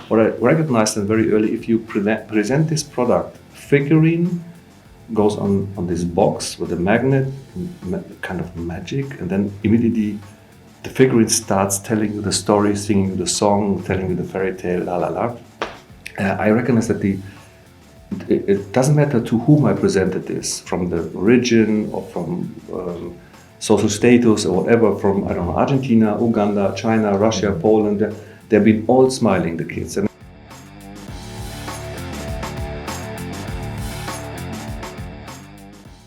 what I recognized then very early, if you present this product, figurine goes on this box with a magnet, kind of magic, and then immediately the figurine starts telling you the story, singing you the song, telling you the fairy tale, la la la. I recognize that it doesn't matter to whom I presented this, from the origin or from social status or whatever, from, I don't know, Argentina, Uganda, China, Russia, Poland, they've been all smiling, the kids. And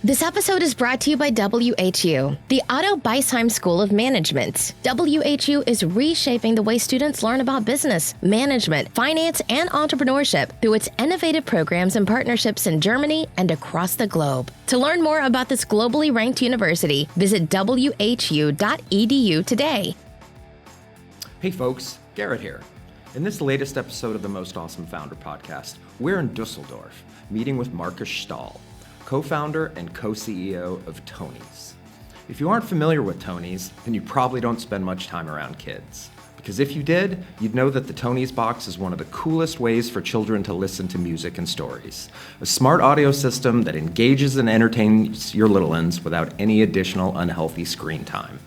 this episode is brought to you by WHU, the Otto Beisheim School of Management. WHU is reshaping the way students learn about business, management, finance, and entrepreneurship through its innovative programs and partnerships in Germany and across the globe. To learn more about this globally ranked university, visit whu.edu today. Hey folks, Garrett here. In this latest episode of the Most Awesome Founder podcast, we're in Dusseldorf, meeting with Marcus Stahl, co-founder and co-CEO of Tonies. If you aren't familiar with Tonies, then you probably don't spend much time around kids. Because if you did, you'd know that the Tonies box is one of the coolest ways for children to listen to music and stories. A smart audio system that engages and entertains your little ones without any additional unhealthy screen time.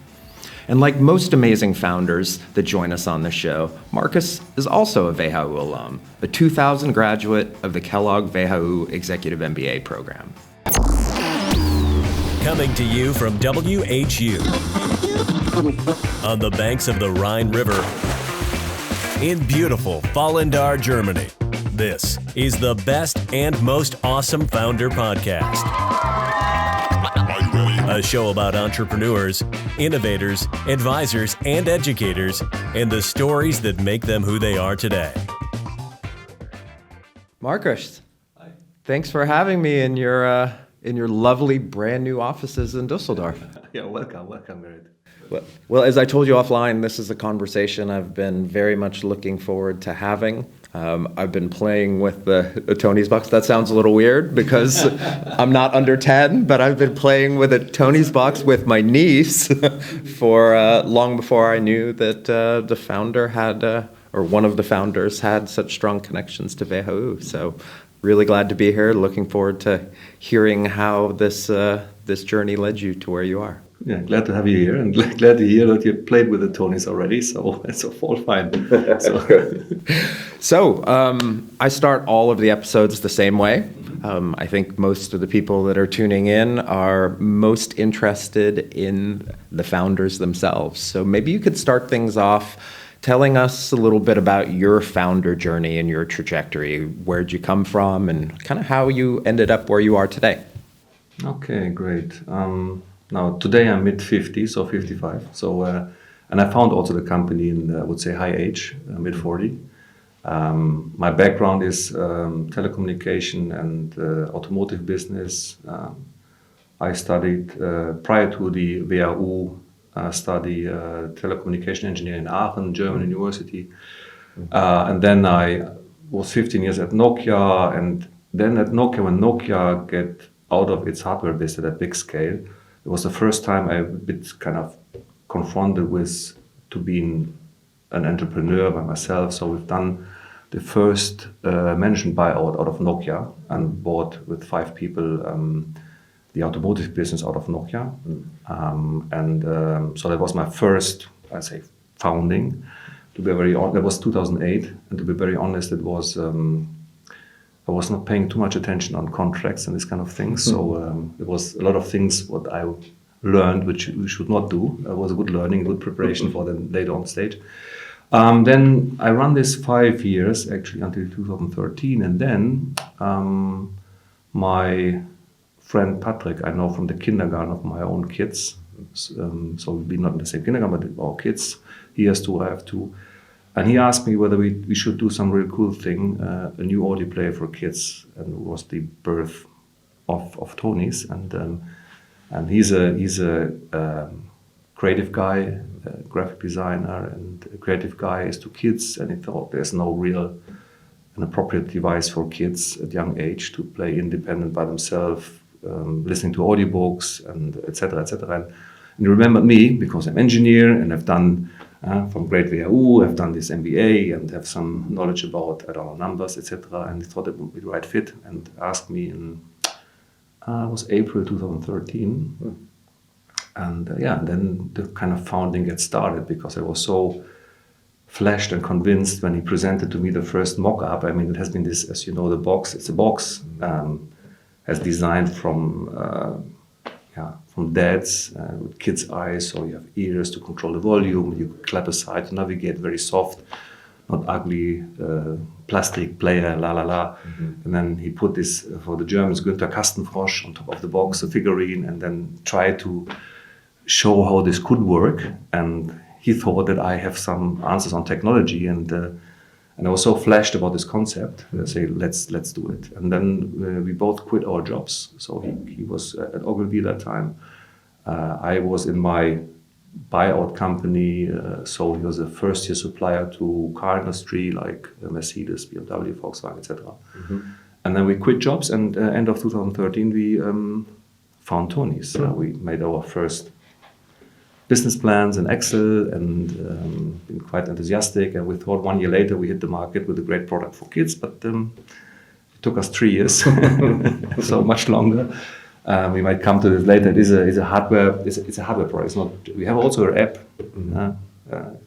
And like most amazing founders that join us on this show, Marcus is also a WHU alum, a 2000 graduate of the Kellogg WHU Executive MBA program. Coming to you from WHU on the banks of the Rhine River in beautiful Vallendar, Germany. This is the best and most awesome founder podcast. A show about entrepreneurs, innovators, advisors, and educators, and the stories that make them who they are today. Marcus, hi. Thanks for having me in your lovely brand new offices in Dusseldorf. yeah, welcome, Garrett. Well, as I told you offline, this is a conversation I've been very much looking forward to having. I've been playing with the Tonies box. That sounds a little weird because I'm not under 10, but I've been playing with a Tonies box with my niece for long before I knew that the founder had, or one of the founders had such strong connections to WHU. So really glad to be here. Looking forward to hearing how this journey led you to where you are. Yeah, glad to have you here, and glad to hear that you played with the Tonies already, so it's all fine. So I start all of the episodes the same way. I think most of the people that are tuning in are most interested in the founders themselves. So maybe you could start things off telling us a little bit about your founder journey and your trajectory. Where'd you come from, and kind of how you ended up where you are today? Okay, great. Now, today I'm mid-50, so 55. So, and I found also the company in, I would say, high age, mid-40. My background is telecommunication and automotive business. I studied, prior to the WHU study, telecommunication engineering in Aachen, German university. And then I was 15 years at Nokia. And then at Nokia, when Nokia get out of its hardware business at big scale, it was the first time I've been kind of confronted with to being an entrepreneur by myself. So we've done the first management buyout out of Nokia and bought with 5 people the automotive business out of Nokia. So that was my first, I'd say, founding. To be very honest, that was 2008. And to be very honest, it was I was not paying too much attention on contracts and this kind of things. So it was a lot of things what I learned, which we should not do. It was a good learning, good preparation for the later on stage. Then I ran this 5 years, actually, until 2013. And then my friend Patrick, I know from the kindergarten of my own kids. So we've been not in the same kindergarten, but our kids. He has 2, I have 2. And he asked me whether we should do some real cool thing, a new audio player for kids, and it was the birth of Tonies. And he's a creative guy, a graphic designer, and a creative guy is to kids. And he thought there's no real an appropriate device for kids at young age to play independent by themselves, listening to audiobooks and etc. etc. And you remembered me because I'm an engineer and I've done from Great WHU, have done this MBA and have some knowledge about, I don't know, numbers, etc. And he thought it would be the right fit and asked me in, it was April 2013. And then the kind of founding gets started because I was so flashed and convinced when he presented to me the first mock-up. I mean, it has been this, as you know, the box, it's a box, as designed from dads with kids' eyes, so you have ears to control the volume, you clap aside to navigate, very soft, not ugly, plastic player, la la la. And then he put this, for the Germans, Günther Kastenfrosch on top of the box, a figurine, and then try to show how this could work. And he thought that I have some answers on technology, and I was so flashed about this concept. I say, let's do it. And then we both quit our jobs. So he was at Ogilvy that time. I was in my buyout company. So he was a first-year supplier to car industry like Mercedes, BMW, Volkswagen, etc. And then we quit jobs. And end of 2013, we found Tonies. We made our first business plans in Excel and been quite enthusiastic. And we thought 1 year later we hit the market with a great product for kids, but it took us 3 years, so much longer. We might come to this later. It is a hardware. It's a hardware product. It's not. We have also an app.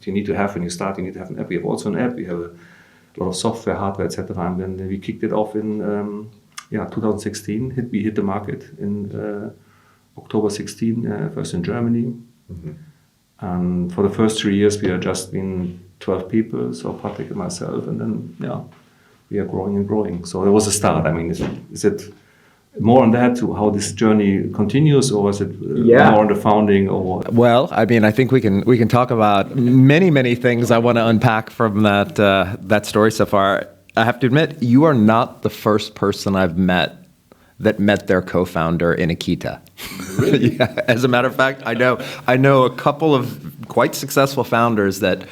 You need to have when you start. You need to have an app. We have also an app. We have a lot of software, hardware, etc. And then we kicked it off in 2016. We hit the market in October 16, first in Germany. And for the first 3 years, we have just been 12 people, so Patrick and myself, and then we are growing and growing. So it was a start. I mean, is it more on that to how this journey continues, or is it more on the founding? Or well, I mean, I think we can talk about many things I want to unpack from that story so far. I have to admit, you are not the first person I've met that met their co-founder in a Kita. Really? Yeah. As a matter of fact, I know a couple of quite successful founders that,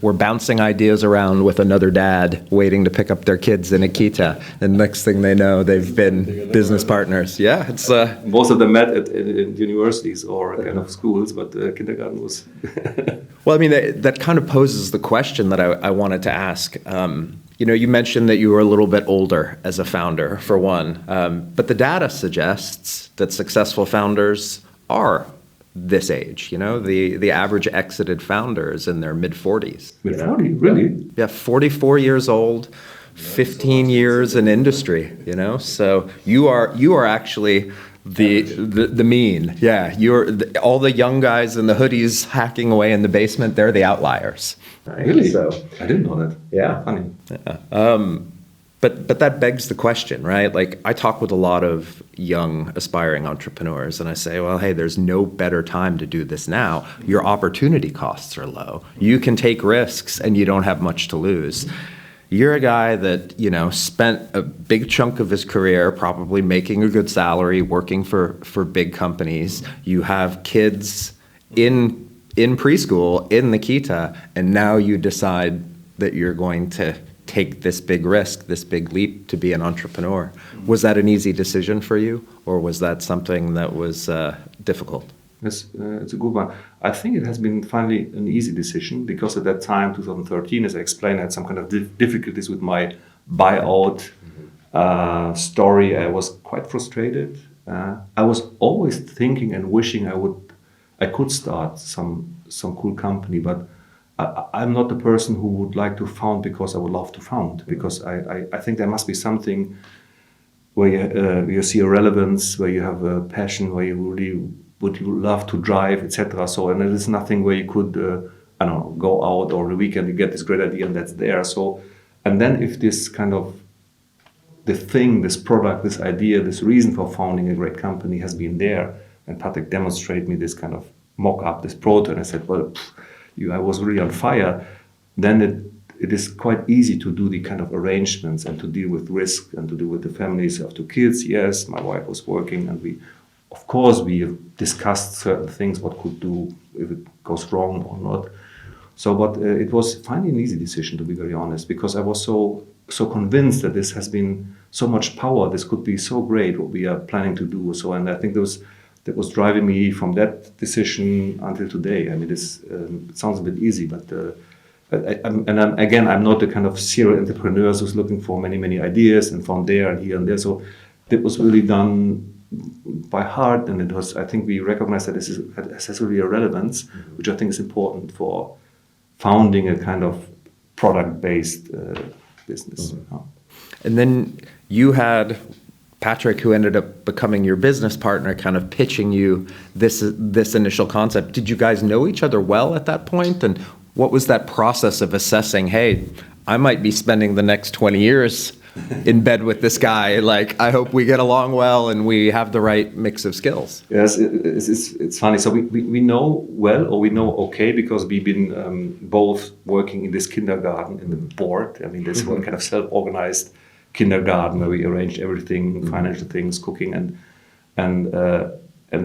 were bouncing ideas around with another dad waiting to pick up their kids in a Kita. And next thing they know, they've been business partners. Yeah, it's most of them met at universities or kind of schools, but kindergarten was. Well, I mean, that kind of poses the question that I wanted to ask. You mentioned that you were a little bit older as a founder, for one, but the data suggests that successful founders are this age. The average exited founders in their mid-40s. Mid-40, really? Yeah, 44 years old, 15 years in industry. So you are actually the mean. Yeah, all the young guys in the hoodies hacking away in the basement. They're the outliers. Really? So, I didn't know that. Yeah. Funny. Yeah. But that begs the question, right? Like, I talk with a lot of young aspiring entrepreneurs, and I say, well, hey, there's no better time to do this now. Your opportunity costs are low. You can take risks, and you don't have much to lose. You're a guy that, spent a big chunk of his career probably making a good salary, working for big companies. You have kids in preschool, in the Kita, and now you decide that you're going to take this big risk, this big leap to be an entrepreneur. Was that an easy decision for you, or was that something that was difficult? It's a good one. I think it has been finally an easy decision because at that time, 2013, as I explained, I had some kind of difficulties with my buyout story. I was quite frustrated. I was always thinking and wishing I could start some cool company, but I'm not the person who would like to found because I would love to found, because I think there must be something where you see a relevance, where you have a passion, where you really would love to drive, etc. So, and there is nothing where you could, go out or the weekend you get this great idea and that's there. So, and then if this kind of the thing, this product, this idea, this reason for founding a great company has been there, and Patrick demonstrated me this kind of mock-up, this prototype, and I said, well, I was really on fire. Then it is quite easy to do the kind of arrangements and to deal with risk and to deal with the families of 2 kids. Yes, my wife was working, and we discussed certain things, what could do if it goes wrong or not. So, but it was finally an easy decision, to be very honest, because I was so convinced that this has been so much power. This could be so great what we are planning to do. So, and I think that was driving me from that decision until today. I mean, it sounds a bit easy, but I'm not the kind of serial entrepreneur who's looking for many ideas and from there and here and there. So it was really done by heart, and I think we recognize that this has really a relevance, which I think is important for founding a kind of product-based business. And then you had Patrick, who ended up becoming your business partner, kind of pitching you this initial concept. Did you guys know each other well at that point? And what was that process of assessing, hey, I might be spending the next 20 years in bed with this guy. Like, I hope we get along well and we have the right mix of skills. Yes, it's funny. So we know well, or we know okay, because we've been both working in this kindergarten in the board. I mean, this one kind of self-organized kindergarten where we arranged everything, financial things, cooking, and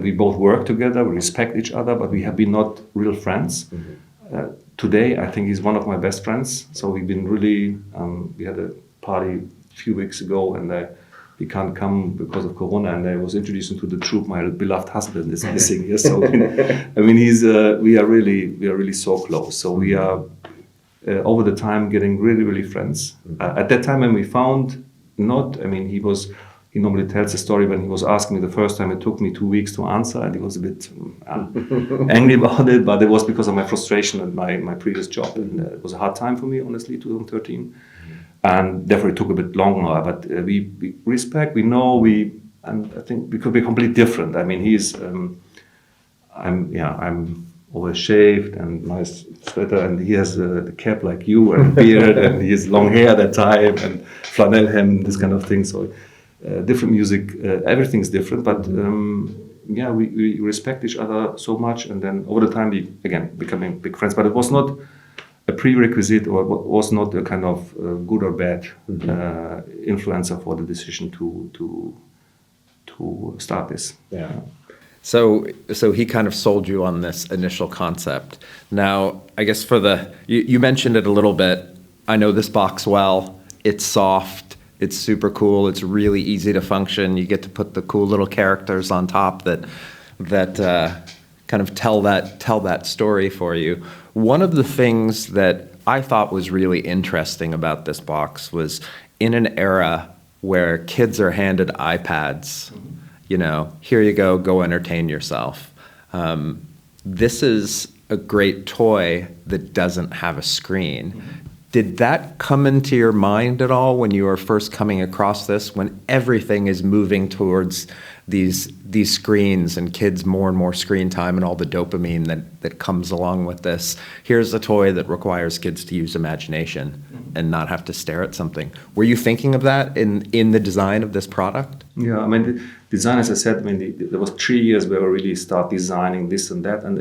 we both work together. We respect each other, but we have been not real friends. Today, I think he's one of my best friends. So we've been really. We had a party a few weeks ago, and he can't come because of Corona. And I was introduced to the troop. My beloved husband is missing here. So I mean, we are really so close. So we are. Over the time, getting really friends. At that time when we found, he normally tells the story when he was asking me the first time. It took me 2 weeks to answer, and he was a bit angry about it, but it was because of my frustration at my previous job, and it was a hard time for me, honestly, 2013, and therefore it took a bit longer. But we respect, we know, and I think we could be completely different. I mean, I'm always shaved and nice sweater, and he has the cap like you and beard, and he has long hair at that time and flannel hem, this kind of thing. So different music, everything's different, but we respect each other so much, and then over the time we again becoming big friends. But it was not a prerequisite, or was not a kind of good or bad influencer for the decision to start this. Yeah. So he kind of sold you on this initial concept. Now, I guess you mentioned it a little bit. I know this box well. It's soft. It's super cool. It's really easy to function. You get to put the cool little characters on top that kind of tell that story for you. One of the things that I thought was really interesting about this box was in an era where kids are handed iPads. Here you go entertain yourself. This is a great toy that doesn't have a screen. Did that come into your mind at all when you were first coming across this, when everything is moving towards these screens and kids more and more screen time and all the dopamine that comes along with this? Here's a toy that requires kids to use imagination and not have to stare at something. Were you thinking of that in the design of this product? Yeah, I mean, the design, as I said, there was 3 years where we really start designing this and that. And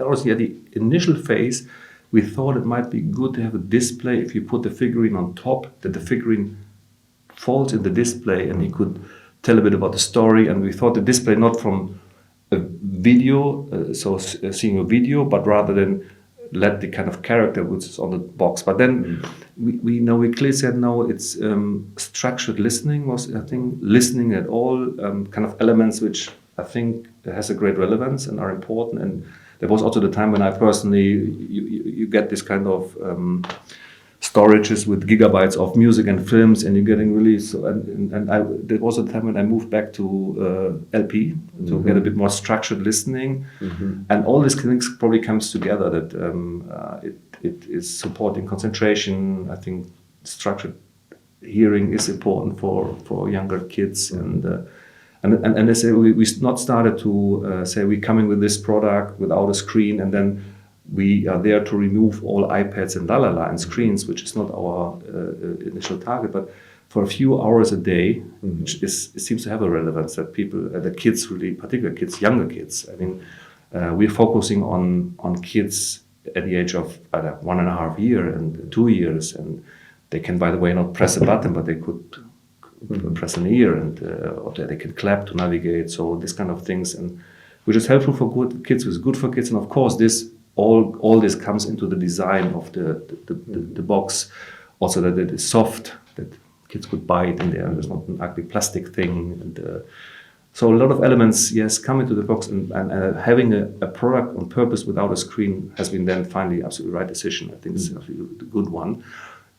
honestly, at the initial phase, we thought it might be good to have a display. If you put the figurine on top, that the figurine falls in the display, and you could tell a bit about the story. And we thought the display not from a video, seeing a video, but rather than let the kind of character which is on the box. But then we clearly said no. It's structured listening was, I think, listening at all kind of elements which I think has a great relevance and are important. And there was also the time when I personally you get this kind of storages with gigabytes of music and films, and you're getting really so. And there was a time when I moved back to LP to get a bit more structured listening, and all these things probably comes together that it is supporting concentration. I think structured hearing is important for younger kids, and they say we not started to say we're coming with this product without a screen, and then we are there to remove all iPads and and screens, which is not our initial target, but for a few hours a day, which it seems to have a relevance that people, the kids really, particularly kids, younger kids. I mean, we're focusing on kids at the age of 1.5 years and 2 years, and they can, by the way, not press a button, but they could press an ear, and or they can clap to navigate. So this kind of things, and which is helpful for good kids, which is good for kids, and of course this. All this comes into the design of the box, also that it is soft, that kids could bite in there. There's not an ugly plastic thing, and So a lot of elements, yes, come into the box, and having a product on purpose without a screen has been then finally absolutely the right decision. I think it's absolutely a good one.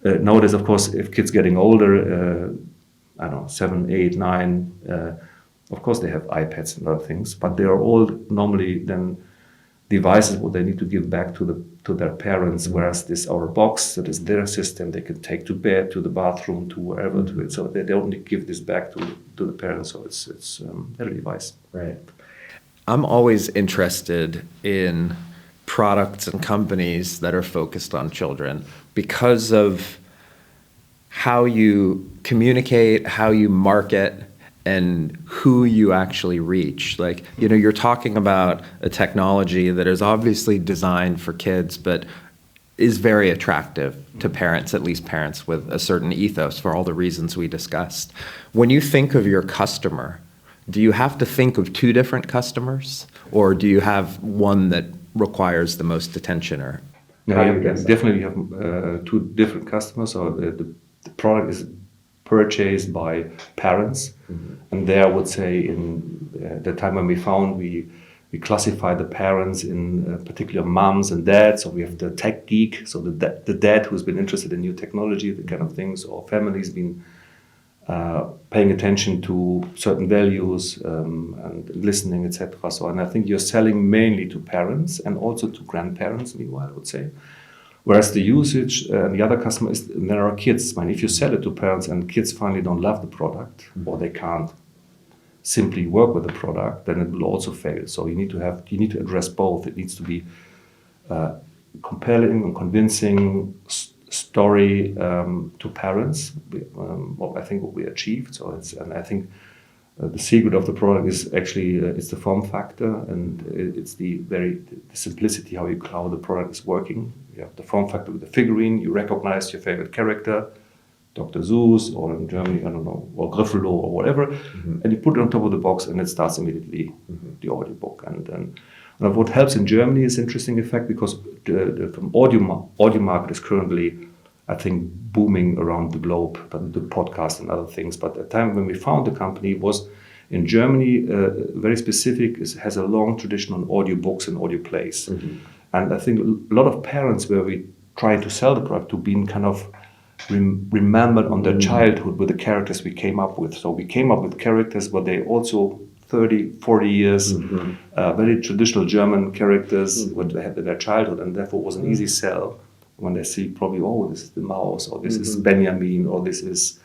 Nowadays, of course, if kids getting older, I don't know, 7, 8, 9, of course they have iPads and other things, but they are all normally then devices what they need to give back to their parents, whereas this our box, that is their system, they can take to bed, to the bathroom, to wherever to it. So they don't need to give this back to the parents. So it's their device. Right. I'm always interested in products and companies that are focused on children because of how you communicate, how you market, and who you actually reach. Like, you're talking about a technology that is obviously designed for kids, but is very attractive to parents, at least parents with a certain ethos for all the reasons we discussed. When you think of your customer, do you have to think of two different customers, or do you have one that requires the most attention? Or no, you definitely have two different customers. So the product is purchased by parents, and there I would say in the time when we found we classify the parents in particular moms and dads. So we have the tech geek, so the dad who's been interested in new technology, the kind of things, or families been paying attention to certain values and listening, etc. So, and I think you're selling mainly to parents and also to grandparents. Meanwhile, I would say. Whereas the usage and the other customer is, there are kids. If you sell it to parents and kids finally don't love the product, or they can't simply work with the product, then it will also fail. So you need to address both. It needs to be compelling and convincing story to parents. What I think what we achieved. So and I think the secret of the product is actually it's the form factor, and it's the simplicity how the product is working. You have the form factor with the figurine. You recognize your favorite character, Dr. Seuss, or in Germany, I don't know, or Griffalo or whatever, and you put it on top of the box, and it starts immediately the audiobook. And what helps in Germany is interesting effect, because the audio market is currently, I think, booming around the globe, but the podcast and other things. But at the time when we found the company was in Germany, very specific, has a long tradition on audiobooks and audio plays. And I think a lot of parents where we try to sell the product to being kind of remembered on their childhood with the characters we came up with. So we came up with characters, but they also 30, 40 years, very traditional German characters what they had in their childhood, and therefore it was an easy sell when they see probably, oh, this is the mouse, or this is Benjamin, or this is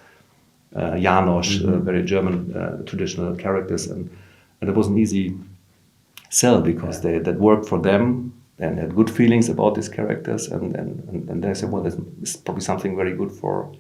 Janosch, very German traditional characters, and it was an easy sell because that worked for them and had good feelings about these characters, and they said, well, this is probably something very good for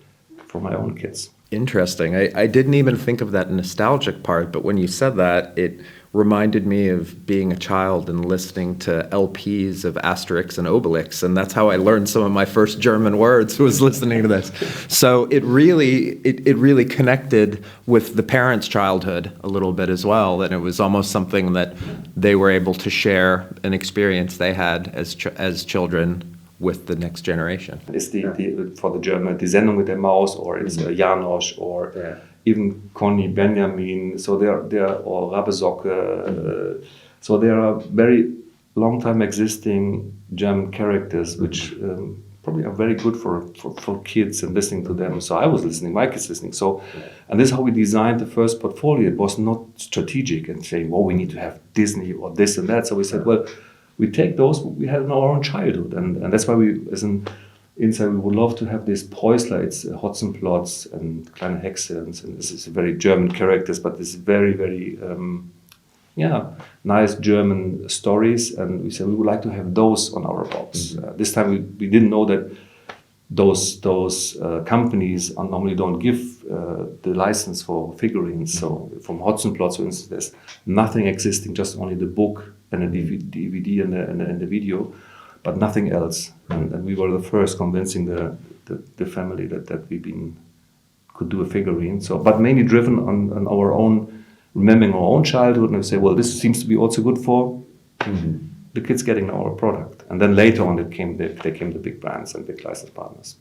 my own kids. Interesting. I didn't even think of that nostalgic part, but when you said that, it reminded me of being a child and listening to LPs of Asterix and Obelix, and that's how I learned some of my first German words, was listening to this. So it really connected with the parents' childhood a little bit as well, and it was almost something that they were able to share an experience they had as children with the next generation. It's for the German, die Sendung mit der Maus, or it's Janosch, or even Conny, Benjamin, so they are or Rabesocke. So there are very long time existing German characters which probably are very good for kids and listening to them. So I was listening, my kids listening. So, and this is how we designed the first portfolio. It was not strategic and saying, well, we need to have Disney or this and that. So we said, well, we take those we had in our own childhood, and that's why we, as an inside, we would love to have these Preußler, it's Hotzenplotz and Kleine Hexe, and this is very German characters, but this is very, very, nice German stories, and we said we would like to have those on our box. This time we didn't know that those companies normally don't give the license for figurines. So from Hotzenplotz, for instance, there's nothing existing, just only the book and a DVD and the video, but nothing else. And we were the first convincing the family that we could do a figurine. So, but mainly driven on our own, remembering our own childhood, and we say, well, this seems to be also good for the kids getting our product. And then later on, they came the big brands and big license partners.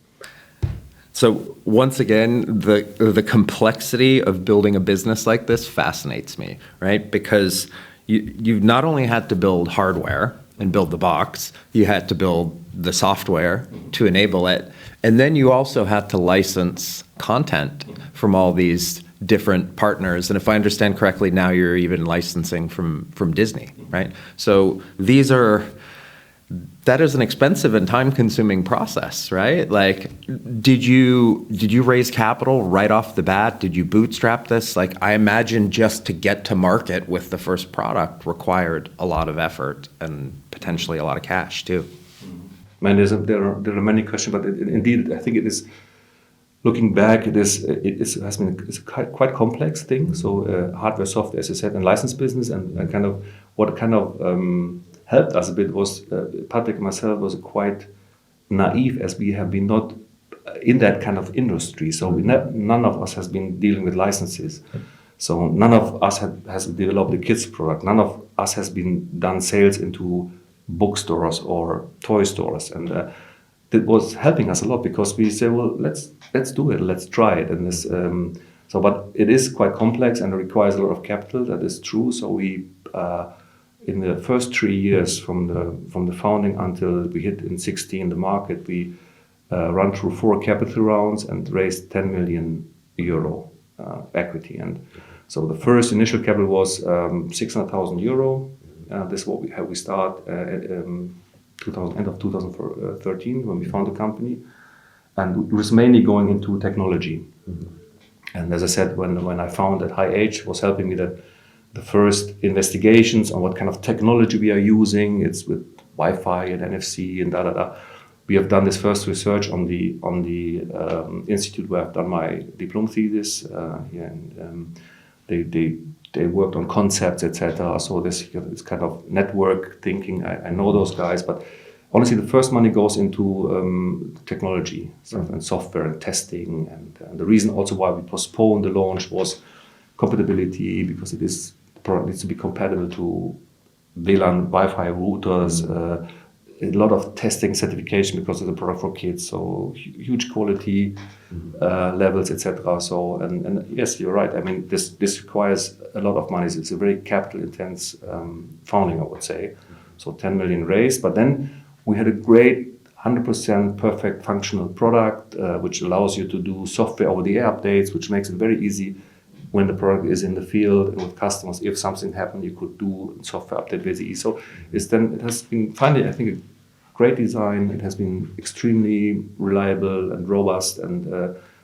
So once again, the complexity of building a business like this fascinates me, right? Because you've not only had to build hardware and build the box, you had to build the software to enable it, and then you also had to license content from all these different partners. And if I understand correctly, now you're even licensing from Disney, right? So that is an expensive and time-consuming process, right? Like, did you raise capital right off the bat? Did you bootstrap this? Like, I imagine just to get to market with the first product required a lot of effort and potentially a lot of cash too. Man, there are many questions, but indeed, I think it is. Looking back, it's a quite complex thing. So hardware, software, as I said, and license business, and kind of what kind of helped us a bit was Patrick and myself was quite naive, as we have been not in that kind of industry. So none of us has been dealing with licenses. So none of us has developed a kids product. None of us has been done sales into bookstores or toy stores, and that was helping us a lot because we say, well, let's do it, let's try it, and this. But it is quite complex and it requires a lot of capital. That is true. So we, in the first 3 years from the founding until we hit in 2016 the market, we run through 4 capital rounds and raised 10 million euro equity. And so the first initial capital was 600,000 euro. This is what we start end of 2013 when we found the company, and it was mainly going into technology. And as I said, when I found that HiH was helping me, that the first investigations on what kind of technology we are using, it's with Wi-Fi and NFC and We have done this first research on the institute where I've done my diploma thesis here, and they worked on concepts, etc. So this kind of network thinking. I know those guys, but honestly, the first money goes into technology and software and testing. And the reason also why we postponed the launch was compatibility, because the product needs to be compatible to VLAN, Wi-Fi routers. A lot of testing, certification, because it's a product for kids, so huge quality levels, etc. So and yes, you're right. I mean, this requires a lot of money. It's a very capital intense founding, I would say. So 10 million raised, but then we had a great 100% perfect functional product, which allows you to do software over the air updates, which makes it very easy when the product is in the field and with customers. If something happened, you could do software update very easy. So it has been finally, I think, a great design. It has been extremely reliable and robust, and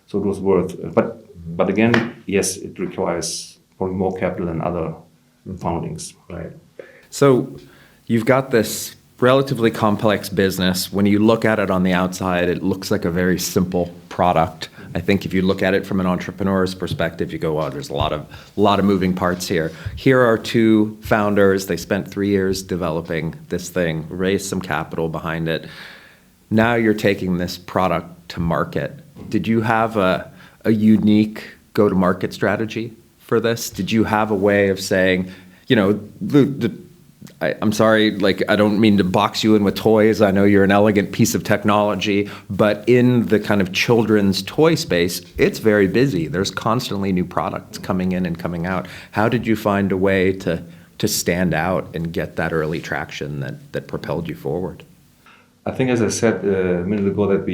so it was worth. But again, yes, it requires probably more capital than other foundings. Right. So you've got this relatively complex business. When you look at it on the outside, it looks like a very simple product. I think if you look at it from an entrepreneur's perspective, you go, "Oh, there's a lot of moving parts here." Here are 2 founders. They spent 3 years developing this thing, raised some capital behind it. Now you're taking this product to market. Did you have a unique go-to-market strategy for this? Did you have a way of saying, I'm sorry, I don't mean to box you in with toys. I know you're an elegant piece of technology, but in the kind of children's toy space, it's very busy. There's constantly new products coming in and coming out. How did you find a way to stand out and get that early traction that propelled you forward? I think, as I said a minute ago, that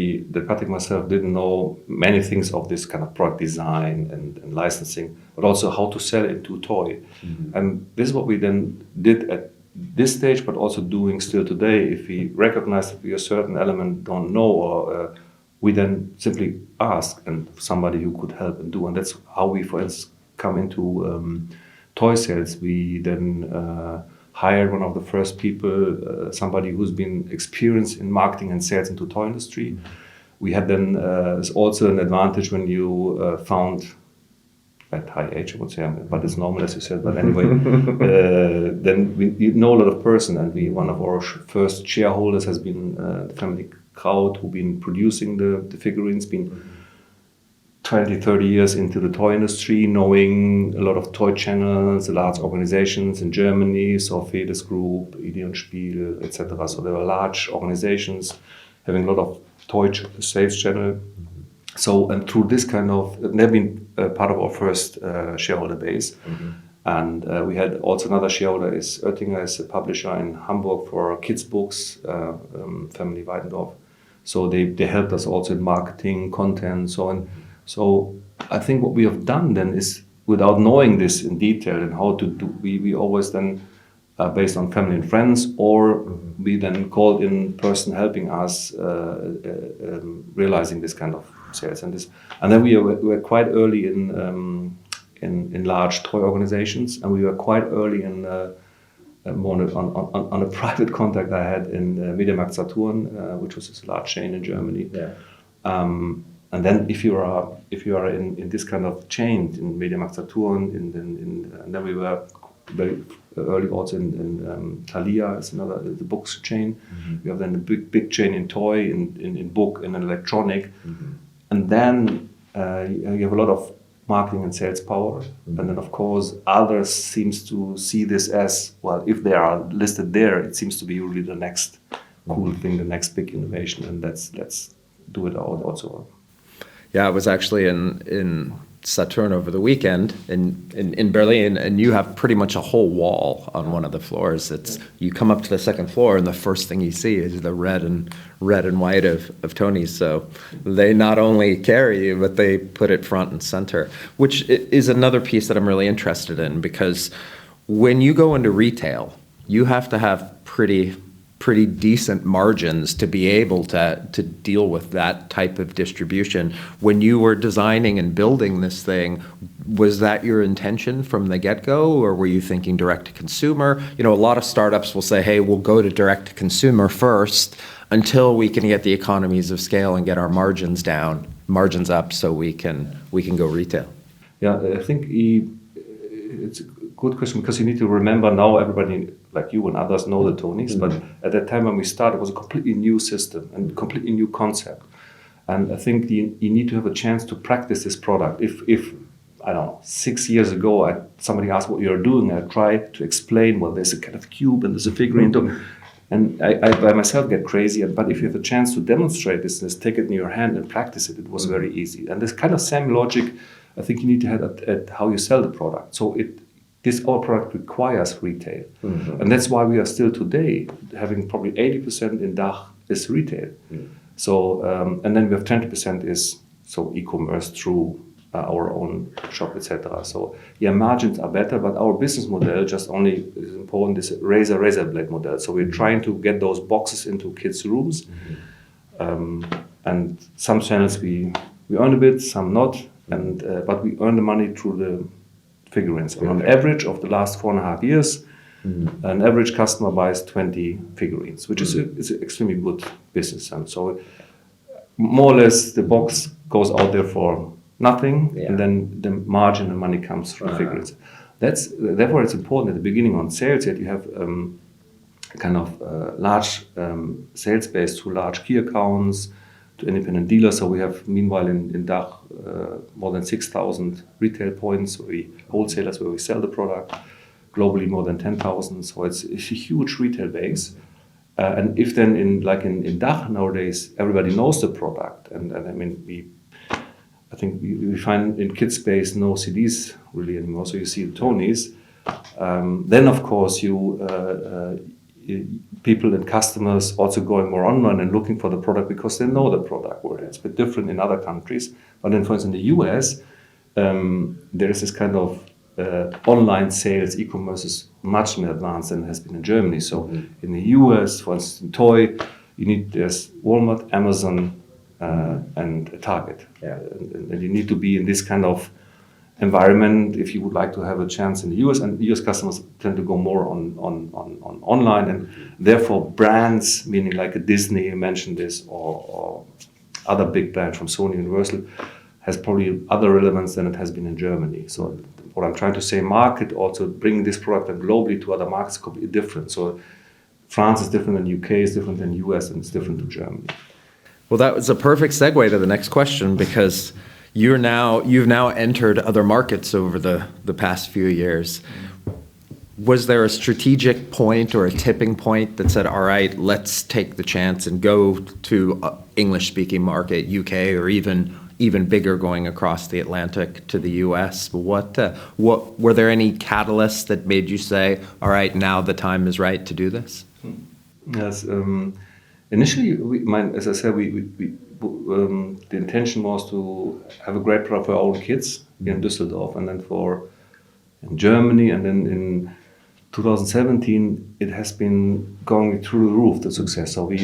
Patrick and myself didn't know many things of this kind of product design and licensing, but also how to sell it into toy. Mm-hmm. And this is what we then did at this stage, but also doing still today. If we recognize that we a certain element don't know, or we then simply ask and somebody who could help and do. And that's how we, for instance, come into toy sales. We then hired one of the first people, somebody who's been experienced in marketing and sales into toy industry. We had then it's also an advantage when you found at high age, I would say, but it's normal, as you said. But anyway, then we know a lot of person, and one of our first shareholders has been the family Kraut, who've been producing the figurines, been 20, 30 years into the toy industry, knowing a lot of toy channels, large organizations in Germany, so Fedes Group, Ideon Spiel, etc. So there were large organizations having a lot of toy sales channel. So, and through this kind of, they've been part of our first shareholder base. And we had also another shareholder, is Oettinger, is a publisher in Hamburg for kids' books, Family Weidendorf. So they helped us also in marketing, content, so on. So I think what we have done then is, without knowing this in detail and how to do, we always then, based on family and friends, or we then called in person helping us realizing this kind of sales and this. And then we were quite early in large toy organizations, and we were quite early in more on a private contact I had in MediaMarkt Saturn, which was a large chain in Germany. Yeah. And then if you are in this kind of chain in MediaMarkt Saturn, and then we were very early also in Thalia, is another the books chain. We have then a big chain in toy, in book, and in electronic, and then you have a lot of marketing and sales power, and then of course others seems to see this as well. If they are listed there, it seems to be really the next cool thing, the next big innovation, and let's do it out also. Yeah, I was actually in Saturn over the weekend in Berlin, and you have pretty much a whole wall on one of the floors. It's you come up to the second floor, and the first thing you see is the red and white of Tonies. So they not only carry you, but they put it front and center, which is another piece that I'm really interested in, because when you go into retail, you have to have pretty decent margins to be able to deal with that type of distribution. When you were designing and building this thing, was that your intention from the get-go, or were you thinking direct to consumer? You know, a lot of startups will say, hey, we'll go to direct to consumer first until we can get the economies of scale and get our margins up, so we can go retail. Yeah, I think it's a good question, because you need to remember now everybody like you and others know the Tonies, but at that time when we started, it was a completely new system and completely new concept. And I think you need to have a chance to practice this product. If I don't know, 6 years ago, somebody asked what you're doing, I tried to explain, well, there's a kind of cube and there's a figurine. And I by myself get crazy, but if you have a chance to demonstrate this, take it in your hand and practice it, it was very easy. And this kind of same logic, I think you need to have at how you sell the product. So this our product requires retail. And that's why we are still today having probably 80% in DACH is retail. So, and then we have 20% is e-commerce through our own shop, etc. So yeah, margins are better, but our business model just only is important, this razor blade model. So we're trying to get those boxes into kids' rooms. And some channels we earn a bit, some not, but we earn the money through the figurines. And on average of the last 4.5 years, an average customer buys 20 figurines, which is an extremely good business. And so more or less the box goes out there for nothing, and then the margin and money comes from figurines. Therefore it's important at the beginning on sales that you have kind of large sales base to large key accounts, to independent dealers. So we have, meanwhile, in DACH, more than 6,000 retail points, wholesalers where we sell the product. Globally, more than 10,000. So it's a huge retail base. And if then in DACH nowadays, everybody knows the product. And I mean, I think we find in kids space no CDs really anymore. So you see the Tonies. Then, of course, people and customers also going more online and looking for the product because they know the product. Where it's a bit different in other countries. But then, for instance, in the US, there is this kind of online sales, e-commerce is much more advanced than it has been in Germany. So in the US, for instance, in toy, there's Walmart, Amazon, and Target. And you need to be in this kind of environment if you would like to have a chance in the US. And US customers tend to go more on online, and therefore brands, meaning like a Disney, you mentioned this, or other big brand from Sony, Universal, has probably other relevance than it has been in Germany. So what I'm trying to say, market also bringing this product and globally to other markets could be different. So France is different than UK, is different than US, and it's different to Germany. Well, that was a perfect segue to the next question, because you've now entered other markets over the past few years. Was there a strategic point or a tipping point that said, all right, let's take the chance and go to English-speaking market, UK, or even even bigger going across the Atlantic to the U.S. What were there any catalysts that made you say, all right, now the time is right to do this? Yes. Initially, as I said, the intention was to have a great product for our own kids here in Düsseldorf, and then in Germany, and then in 2017 it has been going through the roof, the success. So we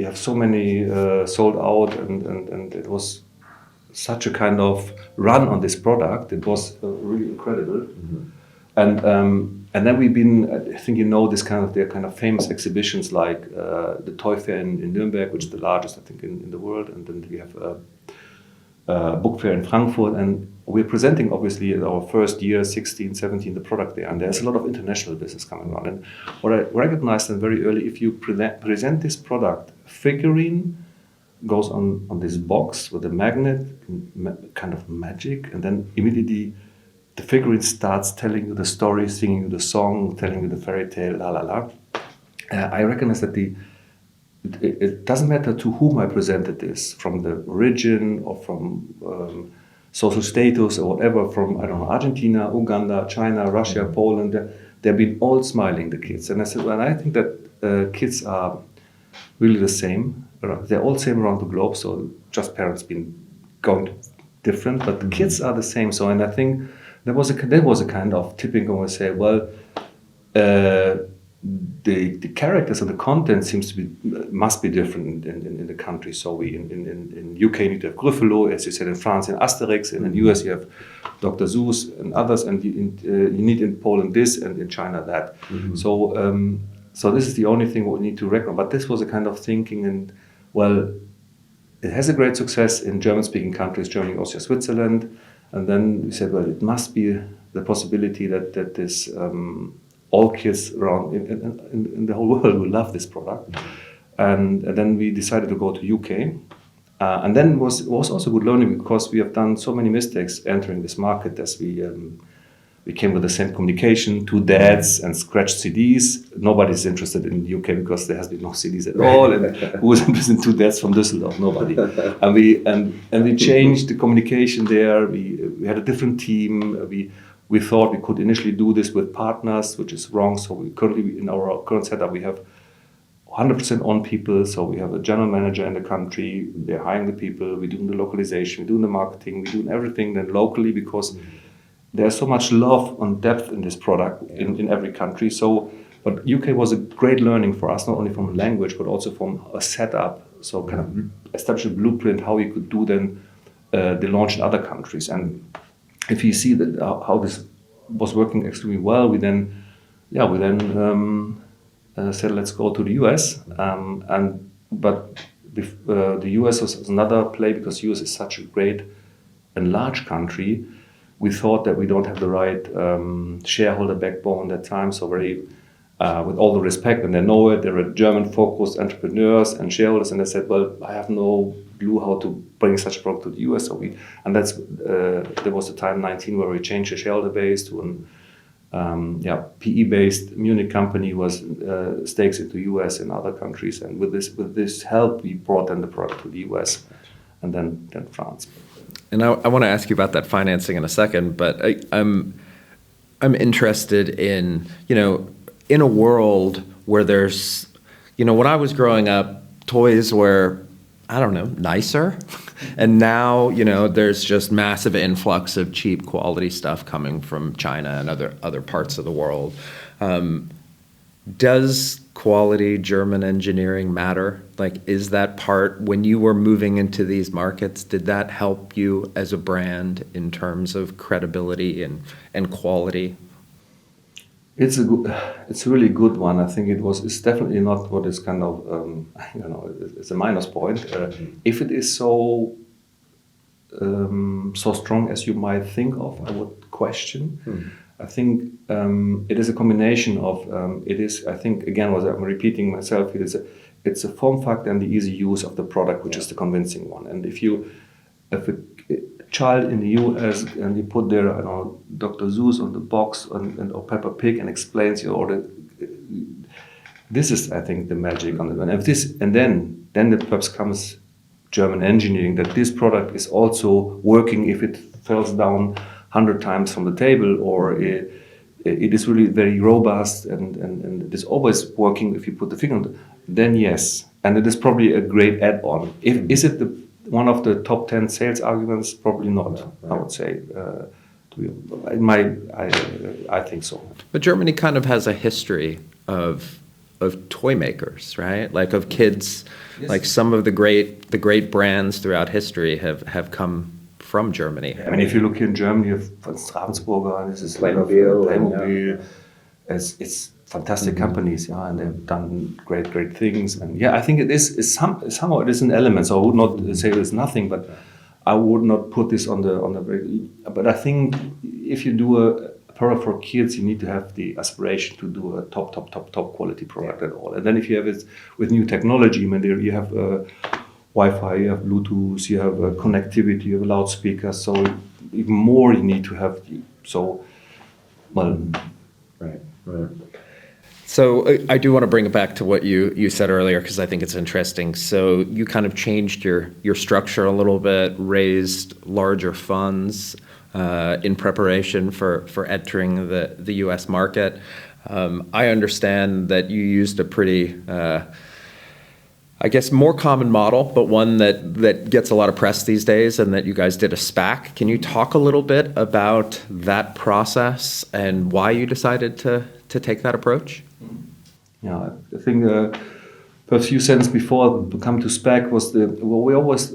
have so many sold out, and it was such a kind of run on this product. It was really incredible. And then we've been, I think their kind of famous exhibitions like the Toy Fair in Nuremberg, which is the largest, I think, in the world. And then we have a book fair in Frankfurt. And we're presenting, obviously, in our first year, 16, 17, the product there. And there's a lot of international business coming on. And what I recognized then very early, if you present this product, figurine goes on this box with a magnet, kind of magic, and then immediately the figurine starts telling you the story, singing you the song, telling you the fairy tale, la la la. I recognize that it doesn't matter to whom I presented this, from the origin or from social status or whatever, from, I don't know, Argentina, Uganda, China, Russia, Poland, they've been all smiling, the kids. And I said, well, I think that kids are really the same. They're all same around the globe, so just parents been going different, but the kids are the same. So, and I think there was a kind of tipping point where I say, well, the characters and the content must be different in the country. So we in UK you need to have Gruffalo, as you said, in France in Asterix, and in the US you have Dr. Seuss and others, and you need in Poland this, and in China that. So this is the only thing what we need to reckon. But this was a kind of thinking, and well, it has a great success in German-speaking countries, Germany, Austria, Switzerland. And then we said, well, it must be the possibility that this all kids around in the whole world will love this product. And then we decided to go to UK. And then was also good learning, because we have done so many mistakes entering this market, as we came with the same communication, 2 dads and scratched CDs. Nobody's interested in the UK because there has been no CDs at all. And who was interested in 2 dads from Düsseldorf? Nobody. And we changed the communication there. We had a different team. We thought we could initially do this with partners, which is wrong. So we currently, in our current setup, we have 100% on people. So we have a general manager in the country. They're hiring the people. We're doing the localization. We're doing the marketing. We're doing everything then locally, because there's so much love and depth in this product in every country. So, but UK was a great learning for us, not only from language, but also from a setup. So kind of establish a blueprint how we could do then the launch in other countries. And if you see that how this was working extremely well, we then said, let's go to the US. But the US was another play, because US is such a great and large country. We thought that we don't have the right shareholder backbone at that time. So very, with all the respect, and they know it, they're German-focused entrepreneurs and shareholders, and they said, well, I have no clue how to bring such a product to the US. So there was the time 19 where we changed the shareholder base to an PE-based Munich company, was stakes into US and other countries. And with this help, we brought then the product to the US, and then France. And I want to ask you about that financing in a second, but I'm interested in, in a world where there's, when I was growing up, toys were, I don't know, nicer. And now, there's just massive influx of cheap quality stuff coming from China and other parts of the world. Does quality German engineering matter? Like, is that part, when you were moving into these markets, did that help you as a brand in terms of credibility and quality? It's a really good one. I think it's definitely not what is kind of, it's a minus point. If it is so strong as you might think of, I would question. I think it is a combination of, I think, again, what I'm repeating myself, it's a form factor and the easy use of the product, which is the convincing one. And if a child in the US and you put there, Dr. Seuss on the box or Peppa Pig and explains your order, this is, I think, the magic on it. And if this, and then it perhaps comes German engineering, that this product is also working if it falls down 100 times from the table, or it is really very robust and it is always working if you put the finger on it, then yes. And it is probably a great add-on. Is it one of the top 10 sales arguments? Probably not, I would say. I think so. But Germany kind of has a history of toy makers, right? Like of kids, yes. Like some of the great brands throughout history have come from Germany. I mean, if you look here in Germany, you have von Ravensburger, this is Playmobil. It's fantastic companies, yeah, and they've done great things. And yeah, I think it is somehow it is an element. So I would not say there's nothing, but I would not put this on the. But I think if you do a product for kids, you need to have the aspiration to do a top quality product at all. And then if you have it with new technology, I mean, there you have Wi-Fi, you have Bluetooth, you have connectivity, you have loudspeakers. So even more you need to have. Right. So I do want to bring it back to what you said earlier, because I think it's interesting. So you kind of changed your structure a little bit, raised larger funds in preparation for entering the U.S. market. I understand that you used a pretty, I guess, more common model, but one that gets a lot of press these days, and that you guys did a SPAC. Can you talk a little bit about that process and why you decided to take that approach? Yeah, I think a few sentences before to come to SPAC was we always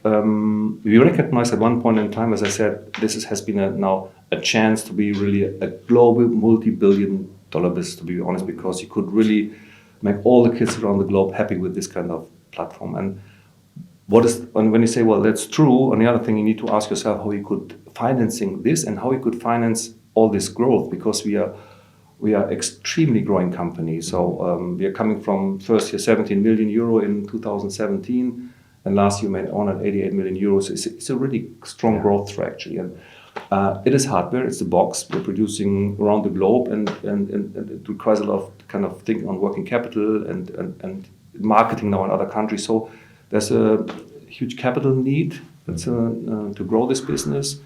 we recognized at one point in time, as I said, has been now a chance to be really a global multi-billion-dollar business, to be honest, because you could really make all the kids around the globe happy with this kind of platform. And when you say, well, that's true, on the other thing, you need to ask yourself how you could financing this and how you could finance all this growth, because we are extremely growing company. So we are coming from first year 17 million euro in 2017, and last year made 188 million euros. It's a really strong growth trajectory. And it is hardware, it's the box. We're producing around the globe, and it requires a lot of kind of thinking on working capital and marketing now in other countries. So there's a huge capital need to grow this business.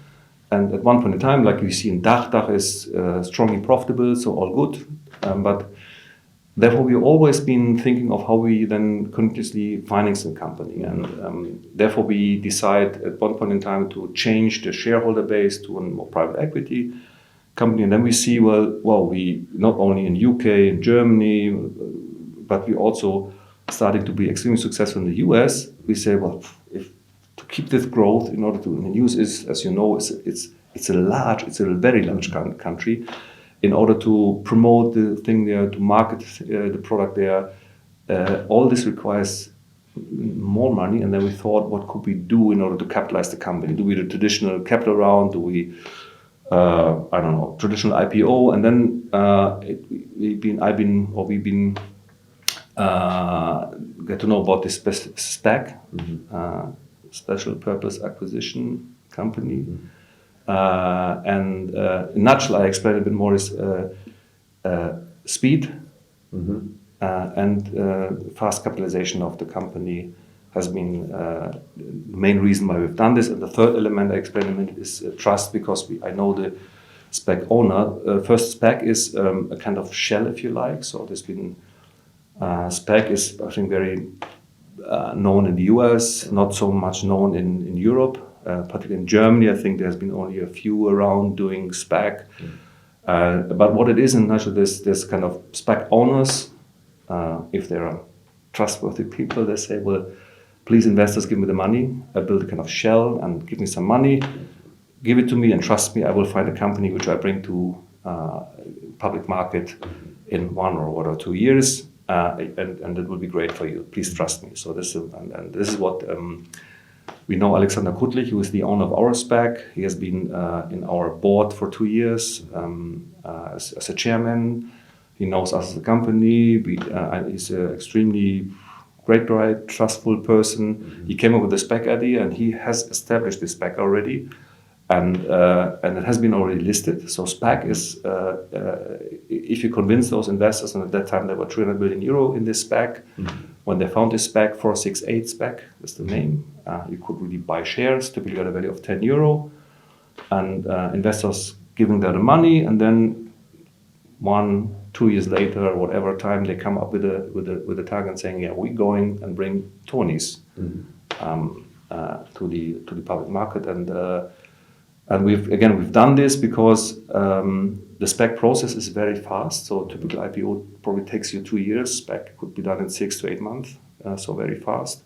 And at one point in time, like we see in DACH is strongly profitable, so all good. But therefore, we've always been thinking of how we then continuously finance the company. And therefore, we decide at one point in time to change the shareholder base to a more private equity company. And then we see, we not only in UK, in Germany, but we also starting to be extremely successful in the US. We say, if to keep this growth in order to, and the US is, as you know, it's a very large country. In order to promote the thing there, to market the product there, all this requires more money. And then we thought, what could we do in order to capitalize the company? Do we do traditional capital round? Do we, traditional IPO? And then we've been get to know about this SPAC, Special Purpose Acquisition Company. And in a nutshell, I explain a bit more is speed and fast capitalization of the company has been the main reason why we've done this. And the third element I explained in a minute is trust, because I know the SPAC owner. First, SPAC is a kind of shell, if you like. So there's been SPAC is, I think, very known in the US, not so much known in Europe. Particularly in Germany, I think there's been only a few around doing SPAC. But what it is in a nutshell, there's kind of SPAC owners. If there are trustworthy people, they say, well, please investors, give me the money. I build a kind of shell and give me some money. Give it to me and trust me, I will find a company which I bring to public market in 1 or 2 years. And it will be great for you. Please trust me. So this is what we know. Alexander Kuttlich, who is the owner of our SPAC, he has been in our board for 2 years as a chairman. He knows us as a company. He's an extremely great guy, trustful person. Mm-hmm. He came up with the SPAC idea, and he has established the SPAC already, and it has been already listed. So SPAC is, if you convince those investors, and at that time there were 300 million euro in this SPAC, when they found this SPAC, 468 SPAC is the name, you could really buy shares, typically at a value of €10, and investors giving them the money, and then 1-2 years later, or whatever time, they come up with a target saying, yeah, we're going and bring Tonies to the public market, and we've done this because the SPAC process is very fast. So typical IPO probably takes you 2 years. SPAC could be done in 6 to 8 months, so very fast.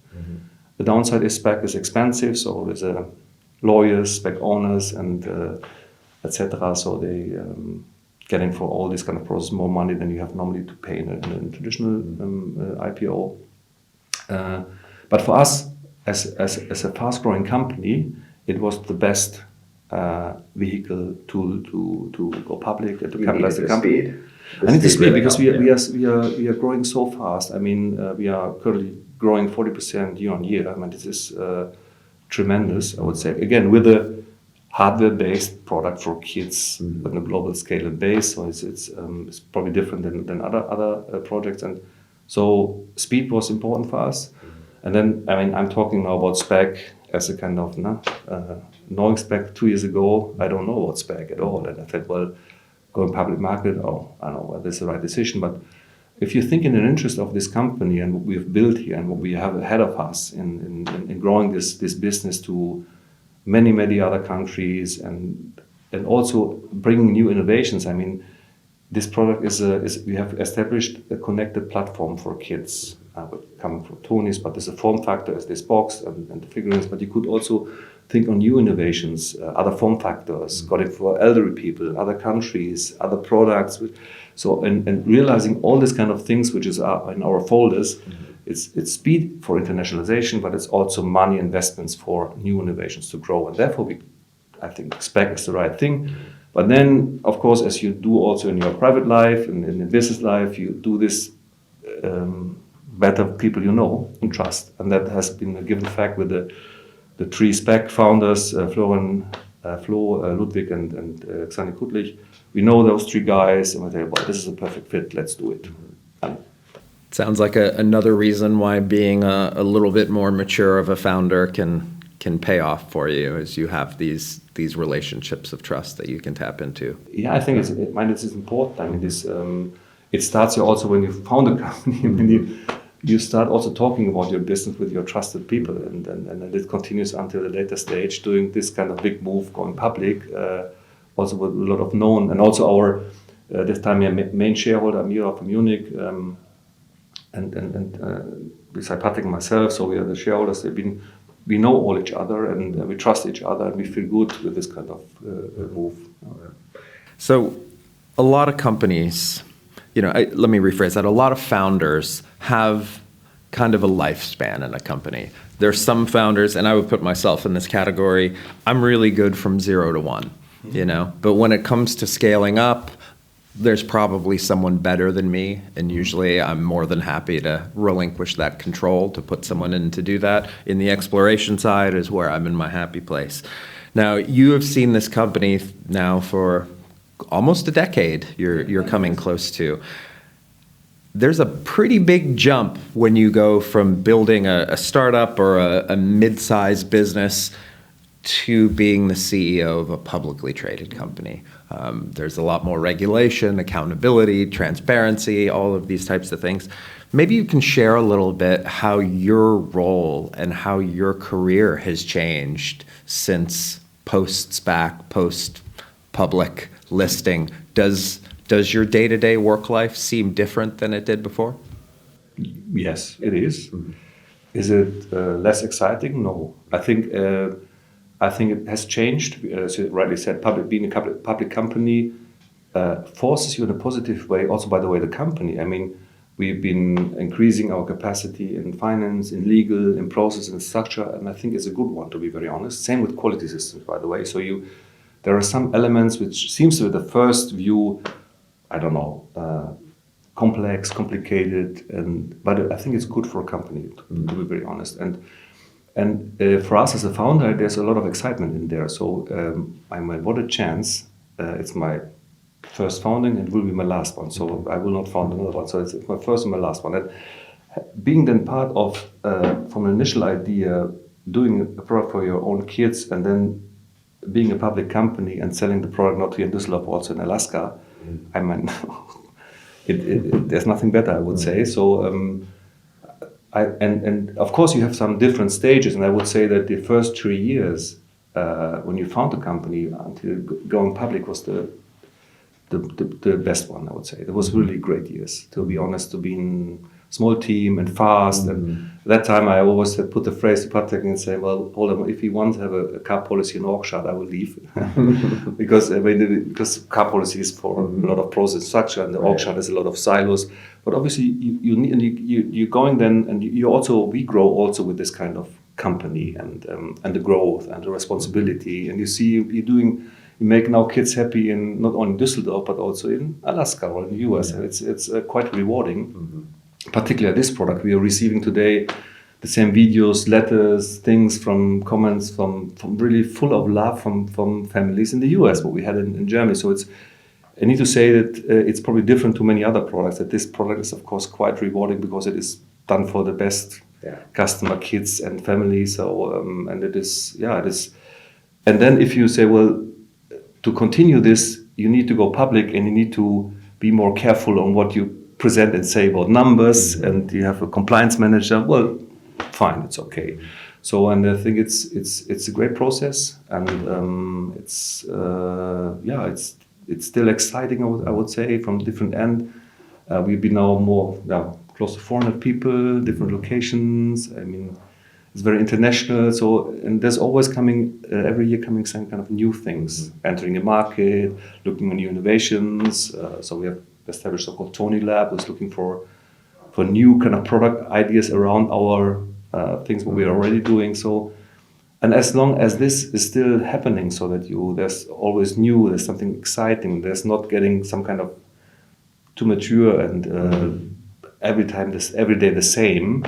The downside is SPAC is expensive, so there's lawyers, SPAC owners, and etc. So they getting for all this kind of process more money than you have normally to pay in a traditional IPO. But for us, as a fast-growing company, it was the best vehicle tool to go public and to capitalize the company. I need the speed because we are growing so fast. I mean, we are currently growing 40% year on year. I mean, this is tremendous, I would say. Again, with a hardware-based product for kids on a global scale and base, so it's probably different than other projects. And so speed was important for us. And then, I mean, I'm talking now about SPAC as a kind of, knowing SPAC 2 years ago, I don't know about SPAC at all. And I thought, well, going public market, I don't know whether this is the right decision. But if you think in the interest of this company and what we've built here and what we have ahead of us in growing this business to many other countries and also bringing new innovations, I mean, this product is we have established a connected platform for kids. Coming from Tonies, but there's a form factor as this box and the figurines, but you could also think on new innovations, other form factors, got it for elderly people, other countries, other products. So, and realizing all these kind of things, which is in our folders, it's speed for internationalization, but it's also money investments for new innovations to grow. And therefore, I think SPAC is the right thing. But then, of course, as you do also in your private life and in the business life, you do this better people you know and trust. And that has been a given fact with the three SPAC founders, Flo, Ludwig, and Xani Kutlich. We know those three guys, and we say, well, this is a perfect fit, let's do it. Sounds like another reason why being a little bit more mature of a founder can pay off for you, as you have these relationships of trust that you can tap into. Yeah, I think this is important. I mean, this it starts also when you found a company. I mean, you start also talking about your business with your trusted people, and it continues until a later stage, doing this kind of big move, going public, also with a lot of known, and also our, this time main shareholder, Amira from Munich, and beside Patrick and myself, so we are the shareholders. We know all each other, and we trust each other, and we feel good with this kind of move. So a lot of companies, let me rephrase that. A lot of founders have kind of a lifespan in a company. There's some founders, and I would put myself in this category, I'm really good from 0 to 1, But when it comes to scaling up, there's probably someone better than me, and usually I'm more than happy to relinquish that control to put someone in to do that. In the exploration side is where I'm in my happy place. Now, you have seen this company now for almost a decade, you're coming close to. There's a pretty big jump when you go from building a startup or a mid-sized business to being the CEO of a publicly traded company. There's a lot more regulation, accountability, transparency, all of these types of things. Maybe you can share a little bit how your role and how your career has changed since post-SPAC, post-public listing. Does your day-to-day work life seem different than it did before? Yes, it is. Mm-hmm. Is it less exciting? No. I think it has changed. As you rightly said, being a public company forces you in a positive way. Also, by the way, the company. I mean, we've been increasing our capacity in finance, in legal, in process, and structure, and I think it's a good one, to be very honest. Same with quality systems, by the way. So there are some elements which seems to be the first view, I don't know, complex, complicated, but I think it's good for a company, to be very honest. And for us as a founder, there's a lot of excitement in there. So what a chance. It's my first founding and will be my last one. So I will not found another one. So it's my first and my last one. being then part of, from an initial idea, doing a product for your own kids, and then being a public company and selling the product not here in Düsseldorf, also in Alaska, I mean, there's nothing better, I would say. So, and of course you have some different stages, and I would say that the first 3 years when you found the company until going public was the best one, I would say. It was really great years, to be honest, to be in small team and fast. And at that time I always had put the phrase to Patrick and say, well, hold on, if you want to have a car policy in Orkshad, I will leave. because car policy is for a lot of process structure, and the Orkshad has a lot of silos. But obviously you're going then, and we grow also with this kind of company and the growth and the responsibility. And you see you make now kids happy in not only Düsseldorf, but also in Alaska or in the US. And it's quite rewarding. Particularly this product, we are receiving today the same videos, letters, things from comments from really full of love from families in the US, what we had in Germany. So I need to say that it's probably different to many other products, that this product is of course quite rewarding because it is done for the best customer, kids and families. So and it is. And then if you say, well, to continue this, you need to go public and you need to be more careful on what you present and say about numbers, and you have a compliance manager. Well, fine, it's okay. So, and I think it's a great process, and it's still exciting. I would say from different end. We've been now close to 400 people, different locations. I mean, it's very international. So, and there's always every year coming some kind of new things, entering the market, looking at new innovations. So we have established so-called Tony Lab, who's looking for new kind of product ideas around our things what we are already doing. So, and as long as this is still happening, so that there's always new, there's something exciting, there's not getting some kind of too mature and every day the same.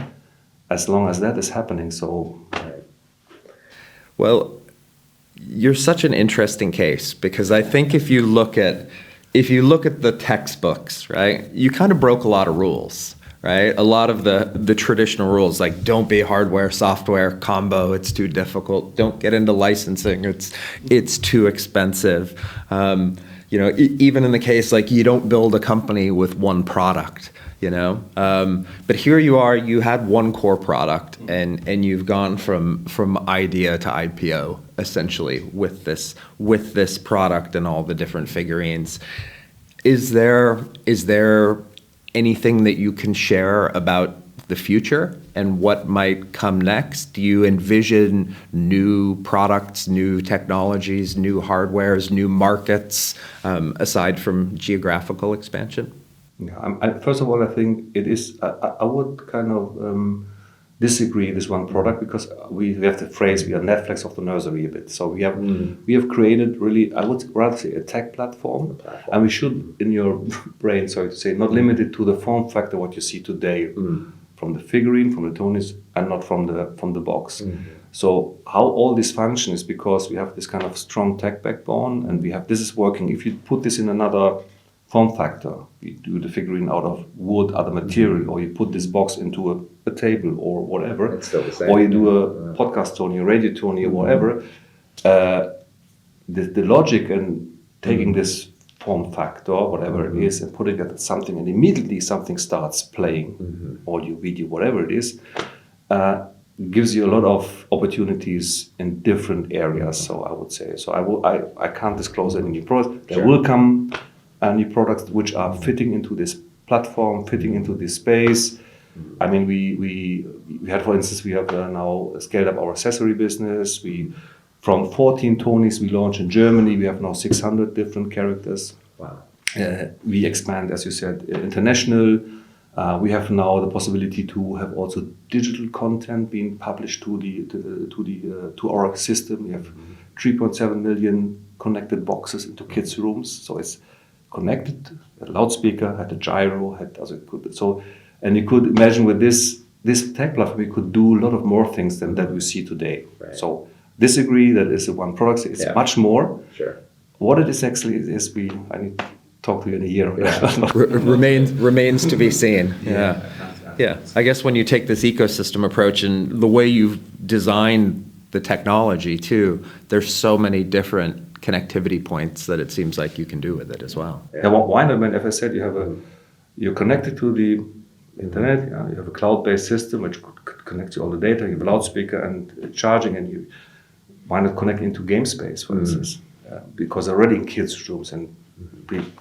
As long as that is happening, so. Well, you're such an interesting case, because I think if you look at the textbooks, right, you kind of broke a lot of rules, right? A lot of the traditional rules, like don't be hardware, software combo, it's too difficult. Don't get into licensing, it's too expensive. Even in the case, like you don't build a company with one product. But here you are, you had one core product and you've gone from idea to IPO essentially with this product and all the different figurines. Is there anything that you can share about the future and what might come next? Do you envision new products, new technologies, new hardwares, new markets, aside from geographical expansion? Yeah, first of all, I think it is. I would kind of disagree with this one product, because we have the phrase we are Netflix of the nursery a bit. So we have created really, I would rather say, a tech platform, and we should, in your brain, sorry to say, not limit it to the form factor what you see today from the figurine, from the Tonies, and not from the box. So how all this functions is because we have this kind of strong tech backbone, and this is working. If you put this in another form factor, you do the figurine out of wood, other material, or you put this box into a table or whatever, it's still the same. Or you do a podcast Tony, a radio Tony, or whatever. The logic in taking this form factor, whatever it is, and putting it at something, and immediately something starts playing, audio, video, whatever it is, gives you a lot of opportunities in different areas. So I would say, I can't disclose any new products. There will come new products which are fitting into this platform, fitting into this space. I mean, we had, for instance, we have now scaled up our accessory business. From 14 Tonys we launched in Germany, we have now 600 different characters. Wow. We expand, as you said, international. We have now the possibility to have also digital content being published to our system. We have 3.7 million connected boxes into kids' rooms, so it's connected, had a loudspeaker, had a gyro, and you could imagine with this tech platform, we could do a lot of more things than that we see today. Right. So disagree that is one product, it's much more. Sure. What it is actually is I need to talk to you in a year. Yeah. Remains to be seen. Yeah. Yeah. I guess when you take this ecosystem approach and the way you've designed the technology too, there's so many different connectivity points that it seems like you can do with it as well. Yeah, why not? When, as I said, you're connected to the internet. You have a cloud-based system which connects you all the data. You have a loudspeaker and charging, and why not connect into game space, for instance? Because already in kids' rooms and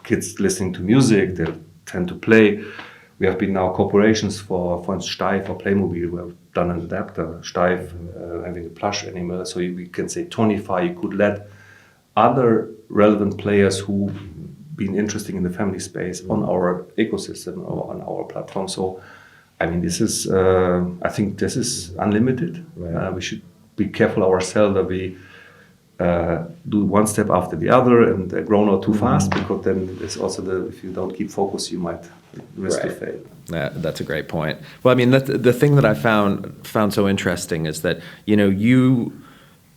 kids listening to music, they tend to play. We have been now corporations for instance, Steif or Playmobil. We have done an adapter. Steif having a plush animal, so we can say Tonify. You could let other relevant players who been interested in the family space on our ecosystem or on our platform. So, I mean, this is I think this is unlimited. We should be careful ourselves that we do one step after the other and grow not too fast, because then it's also if you don't keep focus, you might risk to fail. That's a great point. Well, I mean, the thing that I found so interesting is that, you know,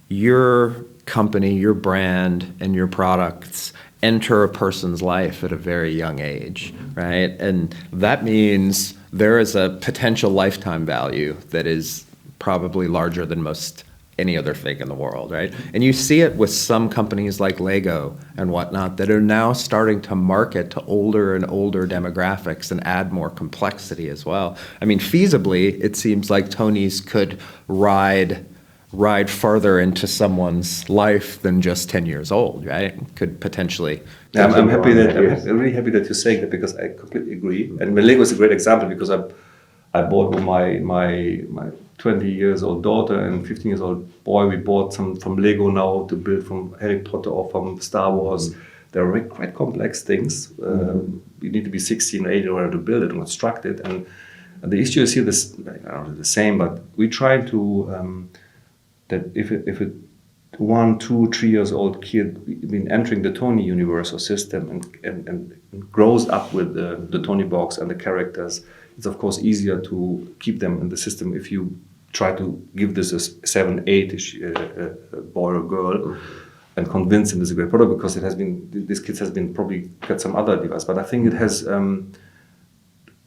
your company, your brand, and your products enter a person's life at a very young age, right? And that means there is a potential lifetime value that is probably larger than most any other thing in the world, right? And you see it with some companies like Lego and whatnot that are now starting to market to older and older demographics and add more complexity as well. I mean, feasibly, it seems like Tonies could ride farther into someone's life than just 10 years old, right? Could potentially. Yeah, I'm really happy that you're saying that, because I completely agree. And Lego is a great example, because I bought with my 20 years old daughter and 15 years old boy. We bought some from Lego now to build from Harry Potter or from Star Wars. They're quite complex things. You need to be 16 or 18 in order to build it and construct it. And the issue is here the same, but we try to. That if a 1, 2, 3 years old kid been entering the Tony universe or system and grows up with the Tony box and the characters, it's of course easier to keep them in the system if you try to give this a 7, 8-ish boy or girl and convince him this is a great product, because this kid has been probably got some other device. But I think it has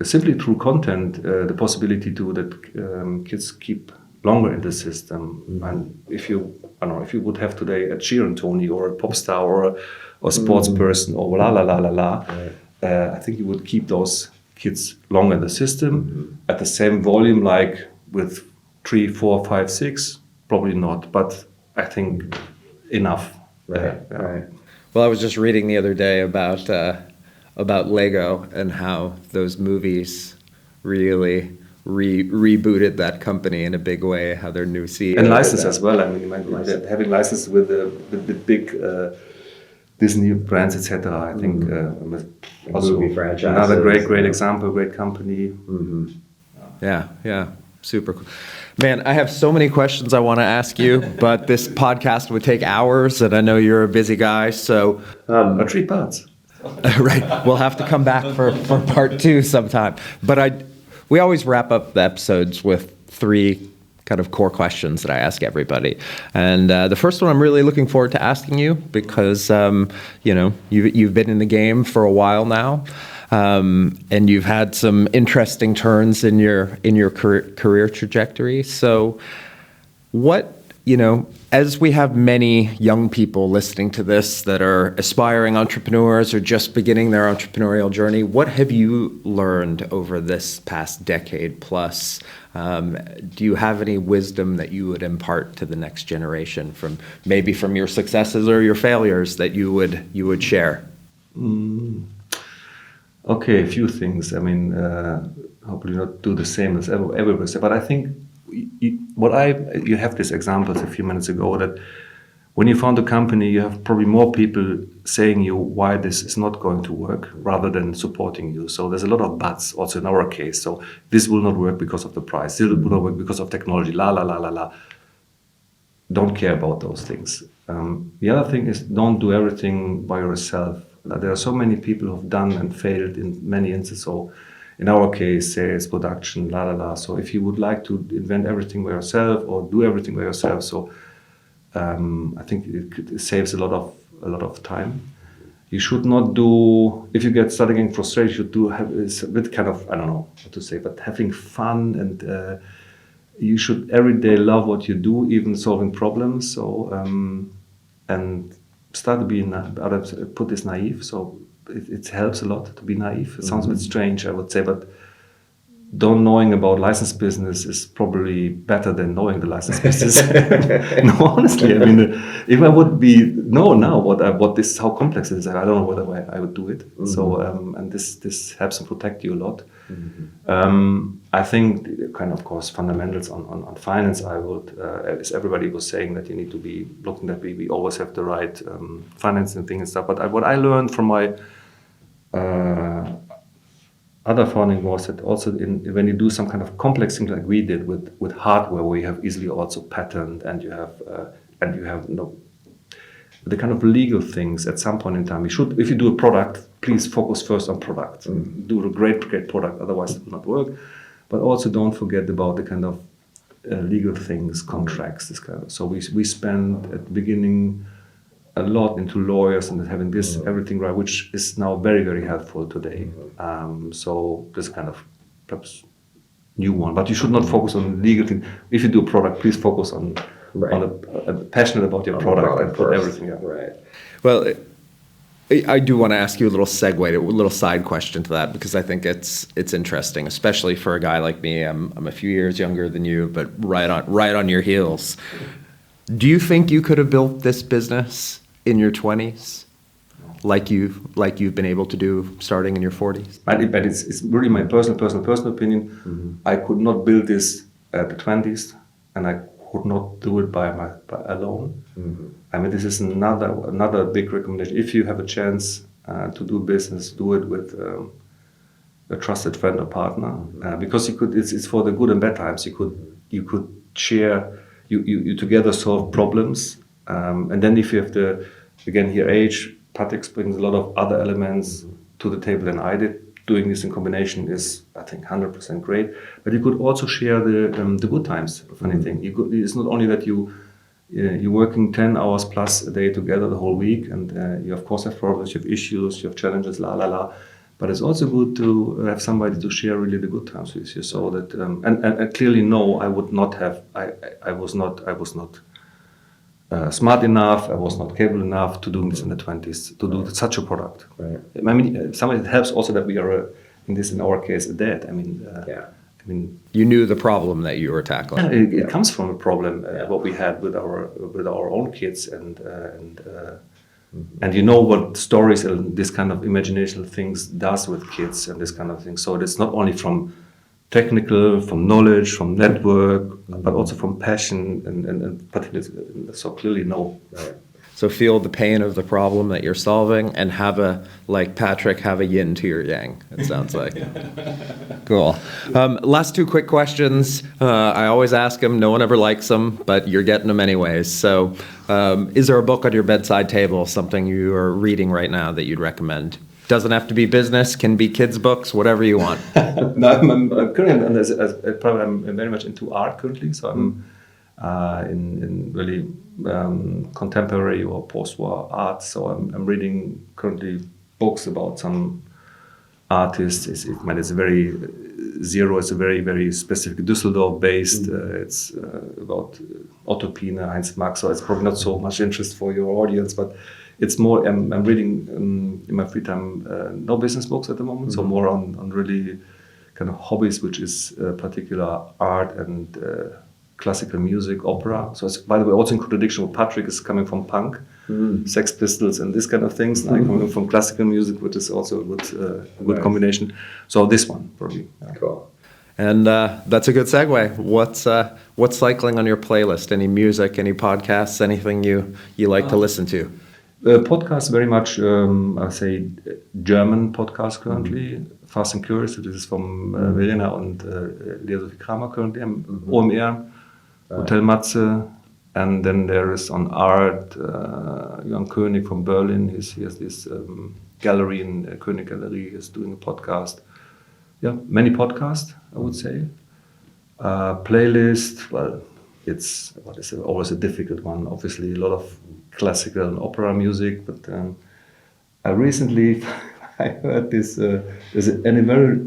simply through content the possibility to that kids keep longer in the system. And if you would have today a Sheeran Tony or a pop star or a sports person or I think you would keep those kids longer in the system at the same volume like with 3, 4, 5, 6. Probably not, but I think enough. Right. Well, I was just reading the other day about Lego and how those movies really rebooted that company in a big way, how their new CEO... And license as well. I mean, having license with the big Disney brands, etc. I think also movie franchise. Another great example, great company. Yeah, super cool. Man, I have so many questions I want to ask you, but this podcast would take hours, and I know you're a busy guy, so... 3 parts. Right, we'll have to come back for part 2 sometime. But we always wrap up the episodes with 3 kind of core questions that I ask everybody. And the first one I'm really looking forward to asking you, because you've been in the game for a while now, and you've had some interesting turns in your career trajectory. So as we have many young people listening to this that are aspiring entrepreneurs or just beginning their entrepreneurial journey, what have you learned over this past decade plus? Do you have any wisdom that you would impart to the next generation from your successes or your failures that you would share? Okay, a few things. I mean, hopefully not do the same as everybody said, but I think you have these examples a few minutes ago that when you found a company, you have probably more people saying you why this is not going to work rather than supporting you. So there's a lot of buts also in our case. So this will not work because of the price. This will not work because of technology. Don't care about those things. The other thing is don't do everything by yourself. There are so many people who've done and failed in many instances. So in our case, sales, production, So if you would like to invent everything by yourself or do everything by yourself, so I think it saves a lot of time. you should not do, if you get started getting frustrated, you should do it's a bit kind of, I don't know what to say, but having fun, and you should every day love what you do, even solving problems. So and start to be others put this naive. So it helps a lot to be naive. It sounds a bit strange, I would say, but don't knowing about license business is probably better than knowing the license business. No, honestly, I mean, if I would know now how complex it is, I don't know whether I would do it. So and this helps to protect you a lot. I think kind of course fundamentals on finance. I would, as everybody was saying, that you need to be looking that we always have the right financing thing and stuff. But what I learned from my other founding was that also when you do some kind of complex thing like we did with hardware, where you have easily also patent and you have the kind of legal things at some point in time. You should, if you do a product, please focus first on product. Do a great product, otherwise it will not work. But also don't forget about the kind of legal things, contracts, this kind of. So we spend at the beginning a lot into lawyers and having this everything right, which is now very, very helpful today. So this kind of perhaps new one, but you should not focus on legal things. If you do a product, please focus on passionate about your product and put everything out. Right. Well, I do want to ask you a little segue, a little side question to that, because I think it's interesting, especially for a guy like me. I'm a few years younger than you, but right on your heels. Do you think you could have built this business in your 20s, like you've been able to do starting in your 40s? But it's really my personal opinion. I could not build this at the 20s, and I could not do it by alone. I mean, this is another big recommendation. If you have a chance to do business, do it with a trusted friend or partner, because it's for the good and bad times. You could share. You together solve problems, and then if you have age, Patrick brings a lot of other elements to the table than I did. Doing this in combination is, I think, 100% great. But you could also share the good times. Funny thing, it's not only that you're working 10 hours plus a day together the whole week, and you of course have problems, you have issues, you have challenges, But it's also good to have somebody to share really the good times with you, so that and clearly no, I would not have. I was not smart enough. I was not capable enough to do this in the 20s to do such a product. Right. I mean, it helps also that we are in our case a dad. I mean, I mean, you knew the problem that you were tackling. It comes from a problem what we had with our own kids and you know what stories and this kind of imaginational things does with kids and this kind of thing. So it's not only from technical, from knowledge, from network, but also from passion and particularly. So clearly no. Right. So feel the pain of the problem that you're solving and like Patrick, have a yin to your yang, it sounds like. Cool. Last two quick questions. I always ask them, no one ever likes them, but you're getting them anyways. So is there a book on your bedside table, something you are reading right now that you'd recommend? Doesn't have to be business, can be kids' books, whatever you want. No, I'm currently, I'm very much into art currently, so I'm in really contemporary or post-war art. So I'm reading currently books about some artists. It's a very very specific Düsseldorf-based. It's about Otto Pine, Heinz Max. So it's probably not so much interest for your audience, but it's more. I'm reading in my free time no business books at the moment. So more on really kind of hobbies, which is particular art and classical music, opera. So it's, by the way, also in contradiction with Patrick is coming from punk, Sex Pistols and this kind of things. And I'm coming from classical music, which is also a good combination. So this one, probably. Yeah. Cool. And that's a good segue. What's cycling on your playlist? Any music, any podcasts, anything you like to listen to? Podcast, very much, I say, German podcast currently. Fast and Curious, this is from Verena and Lea-Sophie Kramer currently. OMR, Hotel Matze, and then there is on art, Jan König from Berlin. He has this gallery in König Gallery. He's doing a podcast. Yeah, many podcasts, I would say. Playlist, well, it's always a difficult one. Obviously, a lot of classical and opera music, but I recently I heard this there's an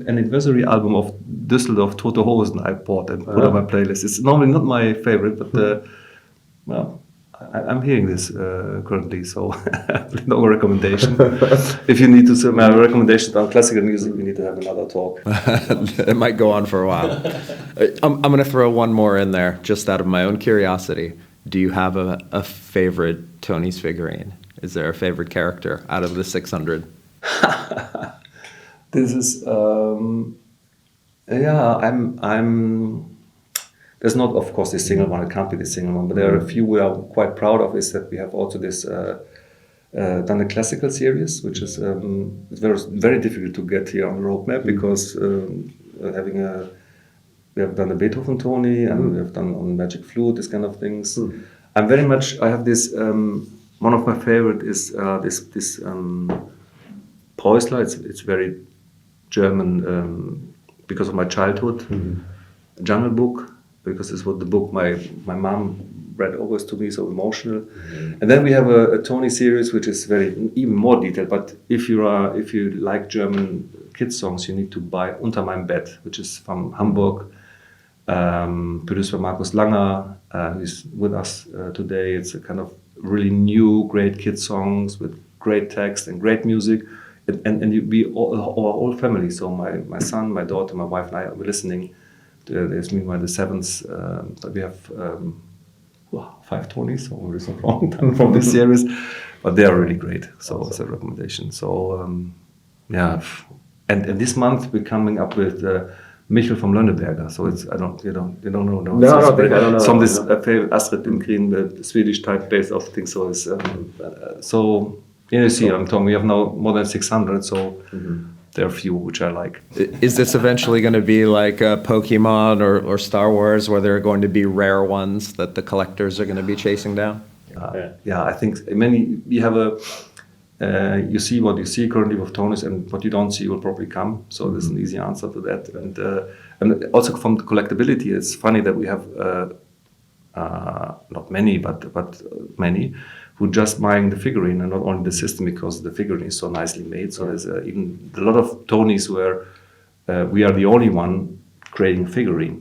anniversary album of Düsseldorf Tote Hosen I bought and put on my playlist. It's normally not my favorite, but well, I'm hearing this currently, so no recommendation. If you need to send my recommendations on classical music, we need to have another talk. It might go on for a while. I'm going to throw one more in there, just out of my own curiosity. Do you have a favorite Tonies figurine? Is there a favorite character out of the 600? This is, I'm. There's not, of course, this single one. It can't be the single one, but there are a few we are quite proud of. Is that we have also this done a classical series, which is it's very difficult to get here on the roadmap because we have done a Beethoven Tony and we have done on Magic Flute, this kind of things. I have this. One of my favorite is this Preußler. It's very German because of my childhood. Jungle Book. Because this was the book my mom read always to me, so emotional. And then we have a Tony series, which is even more detailed. But if you like German kids songs, you need to buy Unter meinem Bett, which is from Hamburg, produced by Marcus Langer. He's with us today. It's a kind of really new, great kids songs with great text and great music. And we our whole family. So my son, my daughter, my wife, and I were listening. There's meanwhile the seventh, we have 5 Tonys, so there is not wrong done from this series, but they are really great. So awesome. It's a recommendation. So and this month we're coming up with Michel from Lönneberger. So it's you don't know. No, I don't know. Some this favorite Astrid Lindgren, the Swedish type based of things. So it's so you see, I'm talking. We have now more than 600. So. There are a few which I like. Is this eventually going to be like Pokemon or Star Wars, where there are going to be rare ones that the collectors are going to be chasing down? I think we have you see what you see currently with Tonies, and what you don't see will probably come. So there's an easy answer to that. And also from the collectability, it's funny that we have not many, but many. Who just buying the figurine and not only the system because the figurine is so nicely made. So there's even a lot of Tonys where we are the only one creating figurine.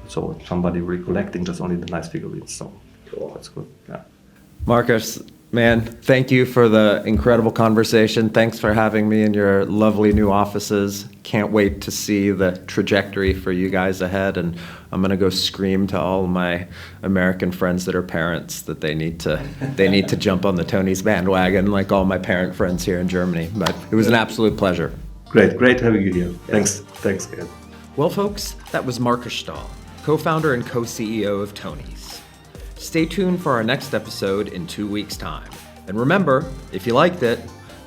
So somebody really collecting just only the nice figurines. So that's good. Yeah. Marcus, man, thank you for the incredible conversation. Thanks for having me in your lovely new offices. Can't wait to see the trajectory for you guys ahead. And I'm going to go scream to all my American friends that are parents that they need to jump on the Tonies bandwagon like all my parent friends here in Germany. But it was an absolute pleasure. Great having you here. Thanks again. Well, folks, that was Marcus Stahl, co-founder and co-CEO of Tonies. Stay tuned for our next episode in 2 weeks' time. And remember, if you liked it,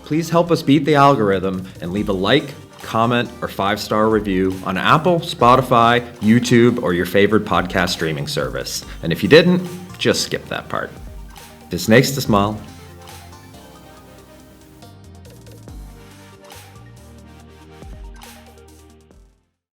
please help us beat the algorithm and leave a like, comment, or 5-star review on Apple, Spotify, YouTube, or your favorite podcast streaming service. And if you didn't, just skip that part. Bis nächstes Mal.